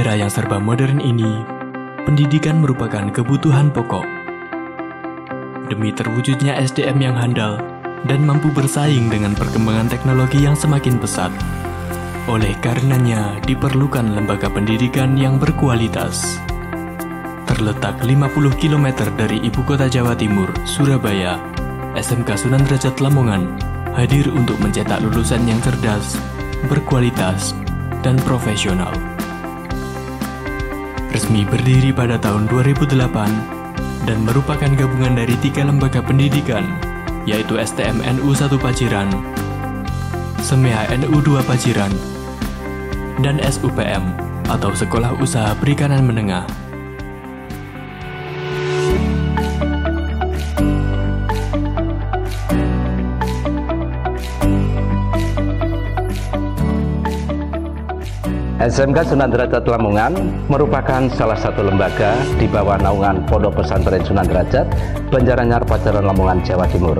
era yang serba modern ini, pendidikan merupakan kebutuhan pokok. Demi terwujudnya SDM yang handal dan mampu bersaing dengan perkembangan teknologi yang semakin pesat. Oleh karenanya, diperlukan lembaga pendidikan yang berkualitas. Terletak 50 km dari ibu kota Jawa Timur, Surabaya, SMK Sunan Derajat Lamongan hadir untuk mencetak lulusan yang cerdas, berkualitas, dan profesional. Resmi berdiri pada tahun 2008 dan merupakan gabungan dari 3 lembaga pendidikan, yaitu STM NU 1 Paciran, SEMEA NU 2 Paciran, dan SUPM atau Sekolah Usaha Perikanan Menengah. SMK Sunan Derajat Lamongan merupakan salah satu lembaga di bawah naungan Pondok Pesantren Sunan Derajat, Banjaranyar, Paciran, Lamongan, Jawa Timur.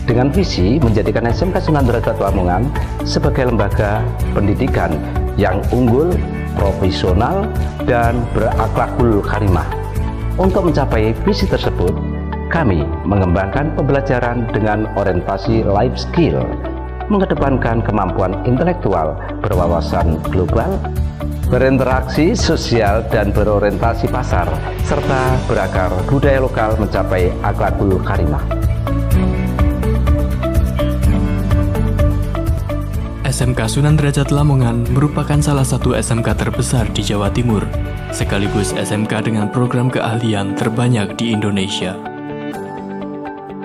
Dengan visi menjadikan SMK Sunan Derajat Lamongan sebagai lembaga pendidikan yang unggul, profesional, dan berakhlakul karimah. Untuk mencapai visi tersebut, kami mengembangkan pembelajaran dengan orientasi life skill, mengedepankan kemampuan intelektual berwawasan global, berinteraksi sosial dan berorientasi pasar, serta berakar budaya lokal mencapai akhlakul karimah. SMK Sunan Derajat Lamongan merupakan salah satu SMK terbesar di Jawa Timur, sekaligus SMK dengan program keahlian terbanyak di Indonesia.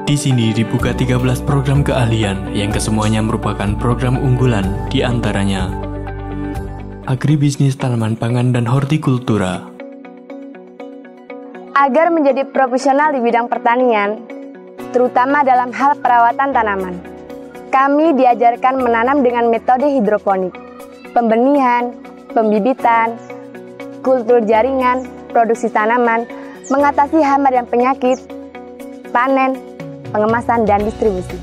Di sini dibuka 13 program keahlian yang kesemuanya merupakan program unggulan, di antaranya Agribisnis Tanaman Pangan dan Hortikultura. Agar menjadi profesional di bidang pertanian, terutama dalam hal perawatan tanaman, kami diajarkan menanam dengan metode hidroponik, pembenihan, pembibitan, kultur jaringan, produksi tanaman, mengatasi hama dan penyakit, panen, pengemasan, dan distribusi.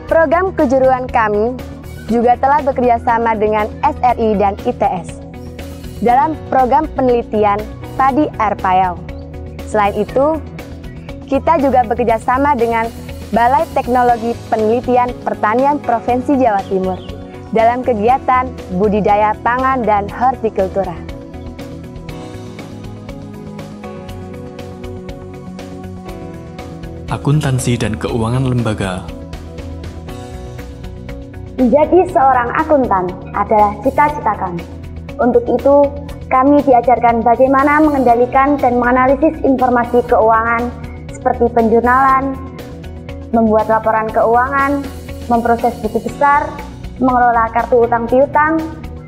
Program kejuruan kami juga telah bekerja sama dengan SRI dan ITS dalam program penelitian padi air payau. Selain itu, kita juga bekerja sama dengan Balai Teknologi Penelitian Pertanian Provinsi Jawa Timur dalam kegiatan budidaya pangan dan hortikultura. Akuntansi dan keuangan lembaga. Menjadi seorang akuntan adalah cita-cita kami. Untuk itu, kami diajarkan bagaimana mengendalikan dan menganalisis informasi keuangan seperti penjurnalan, membuat laporan keuangan, memproses buku besar, mengelola kartu utang piutang,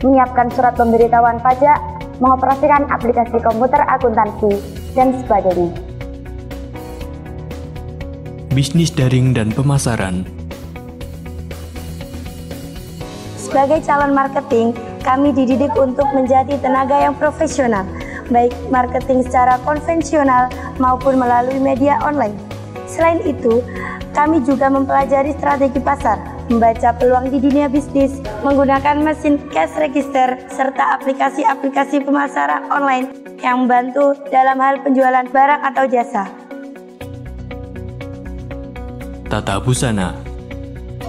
menyiapkan surat pemberitahuan pajak, mengoperasikan aplikasi komputer akuntansi, dan sebagainya. Bisnis daring dan pemasaran. Sebagai calon marketing, kami dididik untuk menjadi tenaga yang profesional, baik marketing secara konvensional maupun melalui media online. Selain itu, kami juga mempelajari strategi pasar, membaca peluang di dunia bisnis, menggunakan mesin cash register, serta aplikasi-aplikasi pemasaran online yang membantu dalam hal penjualan barang atau jasa. Tata busana.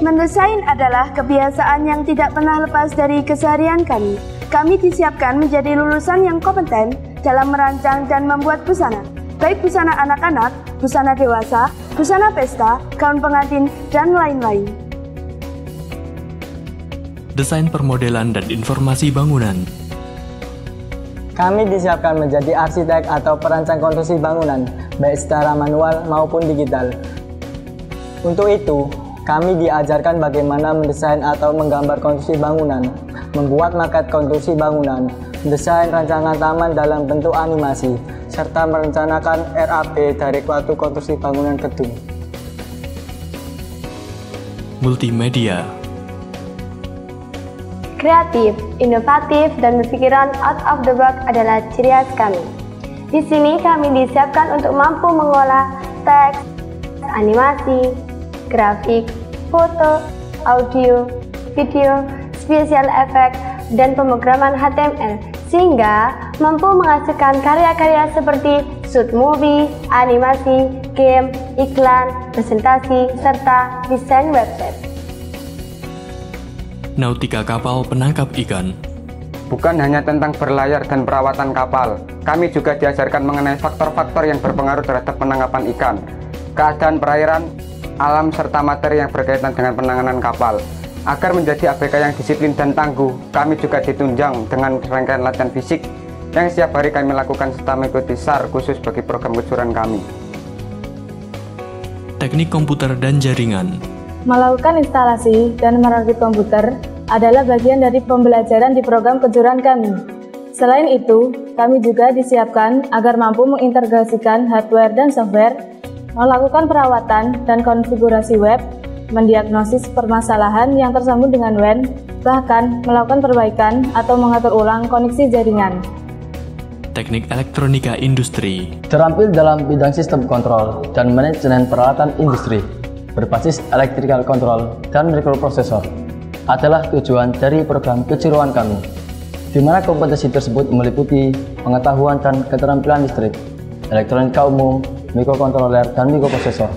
Mendesain adalah kebiasaan yang tidak pernah lepas dari keseharian kami. Kami disiapkan menjadi lulusan yang kompeten dalam merancang dan membuat busana, baik busana anak-anak, busana dewasa, busana pesta, gaun pengantin, dan lain-lain. Desain permodelan dan informasi bangunan. Kami disiapkan menjadi arsitek atau perancang konstruksi bangunan, baik secara manual maupun digital. Untuk itu, kami diajarkan bagaimana mendesain atau menggambar konstruksi bangunan, membuat maket konstruksi bangunan, mendesain rancangan taman dalam bentuk animasi, serta merencanakan RAP dari suatu konstruksi bangunan gedung. Multimedia. Kreatif, inovatif, dan berpikiran out of the box adalah ciri khas kami. Di sini kami disiapkan untuk mampu mengolah teks, animasi, grafik, foto, audio, video, special effect, dan pemrograman HTML, sehingga mampu menghasilkan karya-karya seperti shoot movie, animasi, game, iklan, presentasi, serta desain website. Nautika kapal penangkap ikan. Bukan hanya tentang berlayar dan perawatan kapal, kami juga diajarkan mengenai faktor-faktor yang berpengaruh terhadap penangkapan ikan, keadaan perairan, alam, serta materi yang berkaitan dengan penanganan kapal. Agar menjadi ABK yang disiplin dan tangguh, kami juga ditunjang dengan rangkaian latihan fisik yang setiap hari kami lakukan serta mengikuti SAR khusus bagi program kejuruan kami. Teknik komputer dan jaringan. Melakukan instalasi dan merakit komputer adalah bagian dari pembelajaran di program kejuruan kami. Selain itu, kami juga disiapkan agar mampu mengintegrasikan hardware dan software, melakukan perawatan dan konfigurasi web, mendiagnosis permasalahan yang tersambung dengan WAN, bahkan melakukan perbaikan atau mengatur ulang koneksi jaringan. Teknik elektronika industri. Terampil dalam bidang sistem kontrol dan manajemen peralatan industri berbasis electrical control dan microprosesor adalah tujuan dari program kejuruan kami, di mana kompetensi tersebut meliputi pengetahuan dan keterampilan listrik, elektronika umum, mikrokontroler dan mikroprosesor,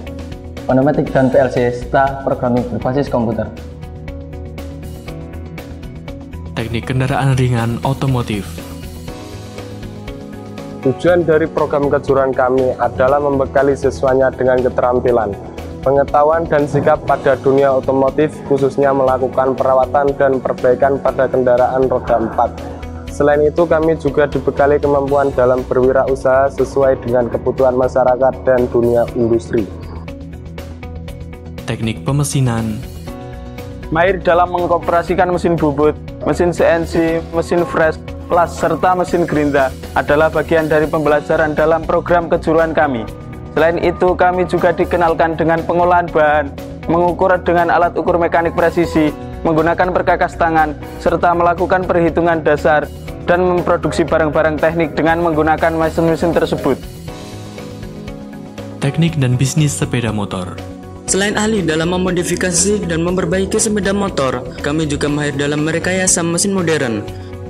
pneumatik dan PLC, serta programming berbasis komputer. Teknik kendaraan ringan otomotif. Tujuan dari program kejuruan kami adalah membekali siswanya dengan keterampilan, pengetahuan dan sikap pada dunia otomotif, khususnya melakukan perawatan dan perbaikan pada kendaraan roda 4. Selain itu, kami juga dibekali kemampuan dalam berwirausaha sesuai dengan kebutuhan masyarakat dan dunia industri. Teknik pemesinan. Mahir dalam mengoperasikan mesin bubut, mesin CNC, mesin fresh, las, serta mesin gerinda adalah bagian dari pembelajaran dalam program kejuruan kami. Selain itu, kami juga dikenalkan dengan pengolahan bahan, mengukur dengan alat ukur mekanik presisi, menggunakan perkakas tangan, serta melakukan perhitungan dasar, dan memproduksi barang-barang teknik dengan menggunakan mesin-mesin tersebut. Teknik dan bisnis sepeda motor. Selain ahli dalam memodifikasi dan memperbaiki sepeda motor, kami juga mahir dalam merekayasa mesin modern.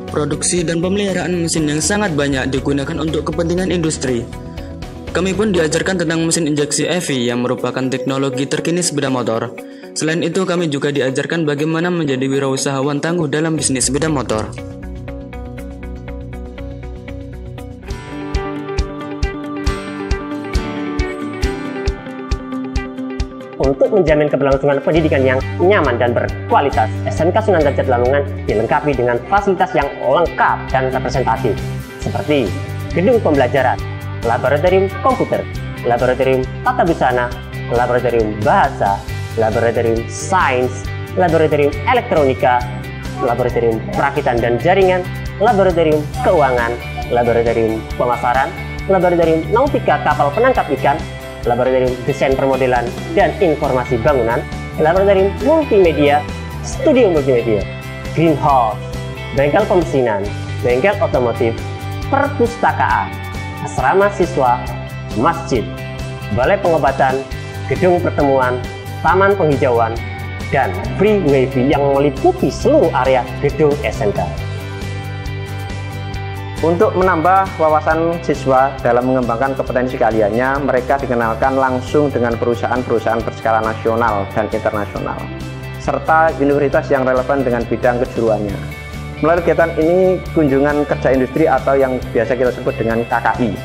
Produksi dan pemeliharaan mesin yang sangat banyak digunakan untuk kepentingan industri. Kami pun diajarkan tentang mesin injeksi EV yang merupakan teknologi terkini sepeda motor. Selain itu, kami juga diajarkan bagaimana menjadi wirausahawan tangguh dalam bisnis sepeda motor. Untuk menjamin keberlangsungan pendidikan yang nyaman dan berkualitas, SMK Sunan Derajat Lamongan dilengkapi dengan fasilitas yang lengkap dan representatif, seperti gedung pembelajaran, laboratorium komputer, laboratorium tata busana, laboratorium bahasa, laboratorium sains, laboratorium elektronika, laboratorium perakitan dan jaringan, laboratorium keuangan, laboratorium pemasaran, laboratorium nautika kapal penangkap ikan, laboratorium desain permodelan dan informasi bangunan, laboratorium multimedia, studio multimedia, greenhouse, bengkel pemesinan, bengkel otomotif, perpustakaan, asrama siswa, masjid, balai pengobatan, gedung pertemuan, taman penghijauan, dan free wifi yang meliputi seluruh area gedung SMK. Untuk menambah wawasan siswa dalam mengembangkan kompetensi keahliannya, mereka dikenalkan langsung dengan perusahaan-perusahaan berskala nasional dan internasional, serta universitas yang relevan dengan bidang kejuruannya. Melalui kegiatan ini, kunjungan kerja industri atau yang biasa kita sebut dengan KKI.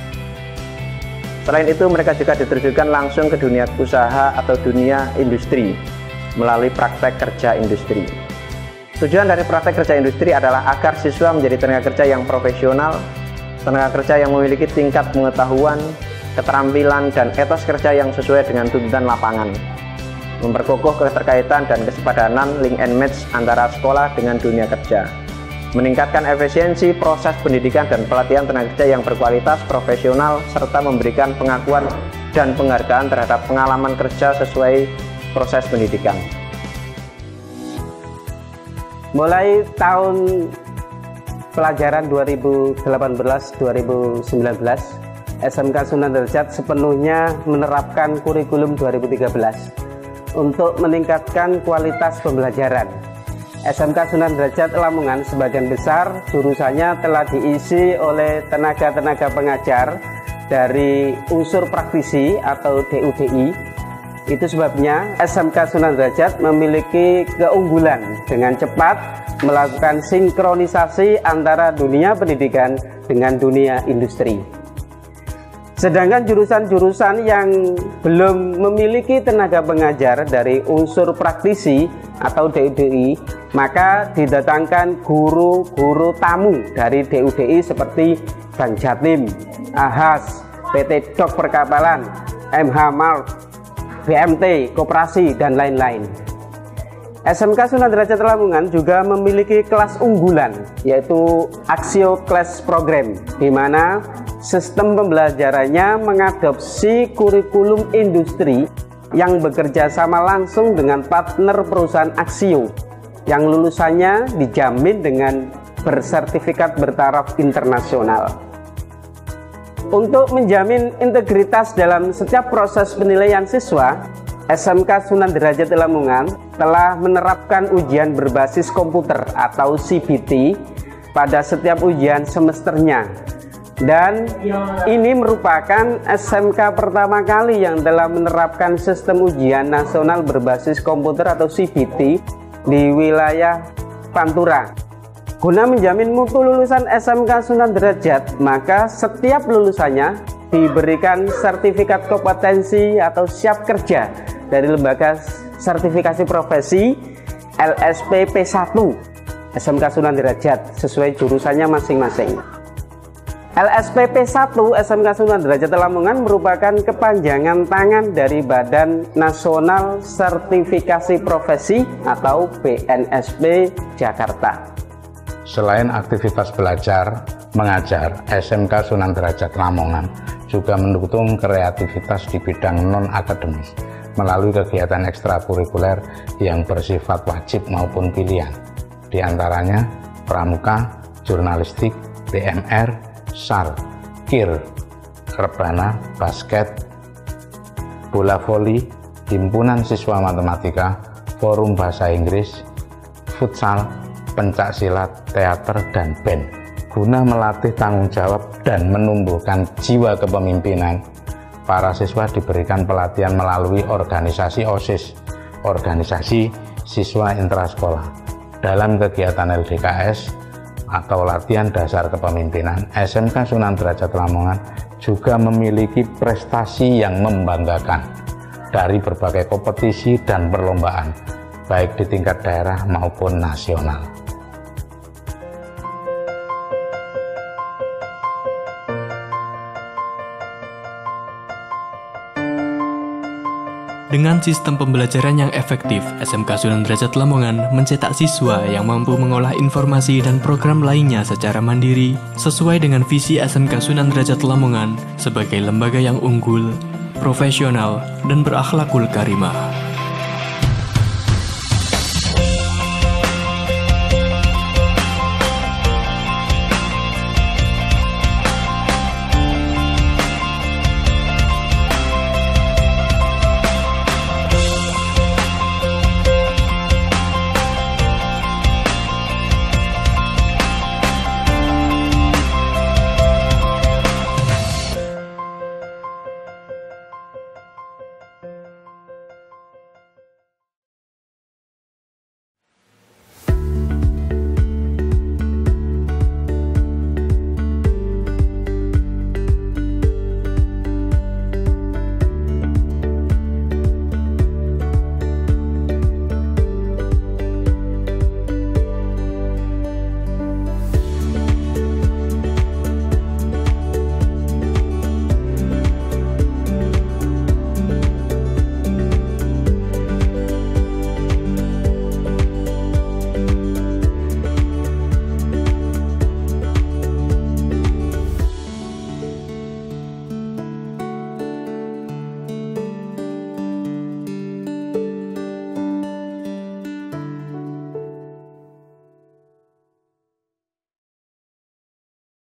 Selain itu, mereka juga diterjunkan langsung ke dunia usaha atau dunia industri melalui praktek kerja industri. Tujuan dari praktek kerja industri adalah agar siswa menjadi tenaga kerja yang profesional, tenaga kerja yang memiliki tingkat pengetahuan, keterampilan, dan etos kerja yang sesuai dengan tuntutan lapangan, memperkokoh keterkaitan dan kesepadanan link and match antara sekolah dengan dunia kerja, meningkatkan efisiensi proses pendidikan dan pelatihan tenaga kerja yang berkualitas, profesional, serta memberikan pengakuan dan penghargaan terhadap pengalaman kerja sesuai proses pendidikan. Mulai tahun pelajaran 2018-2019, SMK Sunan Derajat sepenuhnya menerapkan kurikulum 2013 untuk meningkatkan kualitas pembelajaran. SMK Sunan Derajat Lamongan sebagian besar jurusannya telah diisi oleh tenaga-tenaga pengajar dari unsur praktisi atau DUDI. Itu sebabnya SMK Sunan Derajat memiliki keunggulan dengan cepat melakukan sinkronisasi antara dunia pendidikan dengan dunia industri. Sedangkan jurusan-jurusan yang belum memiliki tenaga pengajar dari unsur praktisi atau DUDI, maka didatangkan guru-guru tamu dari DUDI seperti Bank Jatim, AHAS, PT Dok Perkapalan, MH Mart, BMT, Koperasi, dan lain-lain. SMK Sunan Derajat Lamongan juga memiliki kelas unggulan, yaitu Axio Class Program, di mana sistem pembelajarannya mengadopsi kurikulum industri yang bekerja sama langsung dengan partner perusahaan Axio, yang lulusannya dijamin dengan bersertifikat bertaraf internasional. Untuk menjamin integritas dalam setiap proses penilaian siswa, SMK Sunan Derajat Lamongan telah menerapkan ujian berbasis komputer atau CBT pada setiap ujian semesternya. Dan ini merupakan SMK pertama kali yang telah menerapkan sistem ujian nasional berbasis komputer atau CBT di wilayah Pantura. Guna menjamin mutu lulusan SMK Sunan Derajat, maka setiap lulusannya diberikan sertifikat kompetensi atau siap kerja dari Lembaga Sertifikasi Profesi LSPP1 SMK Sunan Derajat sesuai jurusannya masing-masing. LSPP1 SMK Sunan Derajat Lamongan merupakan kepanjangan tangan dari Badan Nasional Sertifikasi Profesi atau BNSP Jakarta. Selain aktivitas belajar, mengajar, SMK Sunan Derajat Lamongan juga mendukung kreativitas di bidang non-akademis melalui kegiatan ekstrakurikuler yang bersifat wajib maupun pilihan. Di antaranya pramuka, jurnalistik, BMR, SAR, KIR, rebana, basket, bola voli, himpunan siswa matematika, forum bahasa Inggris, futsal, pencak silat, teater, dan band. Guna melatih tanggung jawab dan menumbuhkan jiwa kepemimpinan, para siswa diberikan pelatihan melalui organisasi OSIS, organisasi siswa intrasekolah. Dalam kegiatan LDKS atau latihan dasar kepemimpinan, SMK Sunan Derajat Lamongan juga memiliki prestasi yang membanggakan dari berbagai kompetisi dan perlombaan, baik di tingkat daerah maupun nasional. Dengan sistem pembelajaran yang efektif, SMK Sunan Derajat Lamongan mencetak siswa yang mampu mengolah informasi dan program lainnya secara mandiri sesuai dengan visi SMK Sunan Derajat Lamongan sebagai lembaga yang unggul, profesional, dan berakhlakul karimah.